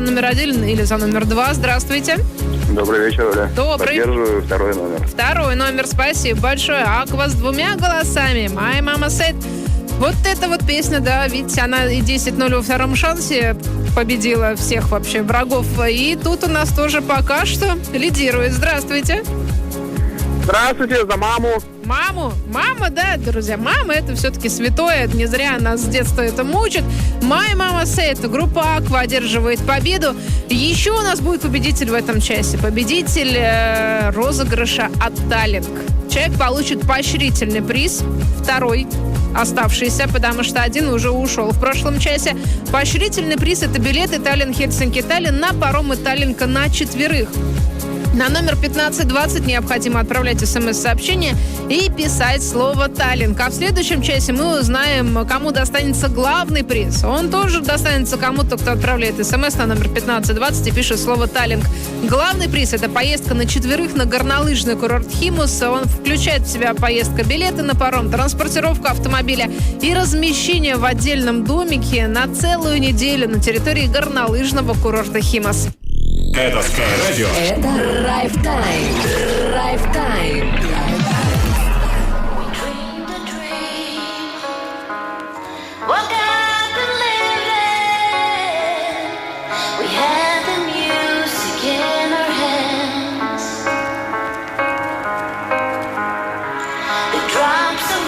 Номер 1 или за номер 2. Здравствуйте. Добрый вечер, Оля. Добрый. Поддерживаю второй номер. Второй номер, спасибо большое. Аква с 2 голосами. My Mama Said. Вот эта вот песня, да, видите, она и 10-0 во втором шансе победила всех вообще врагов. И тут у нас тоже пока что лидирует. Здравствуйте. Здравствуйте, за маму. Маму? Мама, да, друзья, мама это все-таки святое, не зря нас с детства это мучит. My Mama Said, группа Аква одерживает победу. Еще у нас будет победитель в этом часе. Победитель розыгрыша от Таллинг. Человек получит поощрительный приз, второй оставшийся, потому что один уже ушел в прошлом часе. Поощрительный приз — это билеты Таллин-Хельсинки-Таллин на паром и Таллинка на 4. На номер 1520 необходимо отправлять смс-сообщение и писать слово «Таллинг». А в следующем часе мы узнаем, кому достанется главный приз. Он тоже достанется кому-то, кто отправляет смс на номер 1520 и пишет слово «Таллинг». Главный приз — это поездка на 4 на горнолыжный курорт Химус. Он включает в себя поездка, билеты на паром, транспортировку автомобиля и размещение в отдельном домике на целую неделю на территории горнолыжного курорта Химус. Это Sky Radio. Это Драйв Тайм.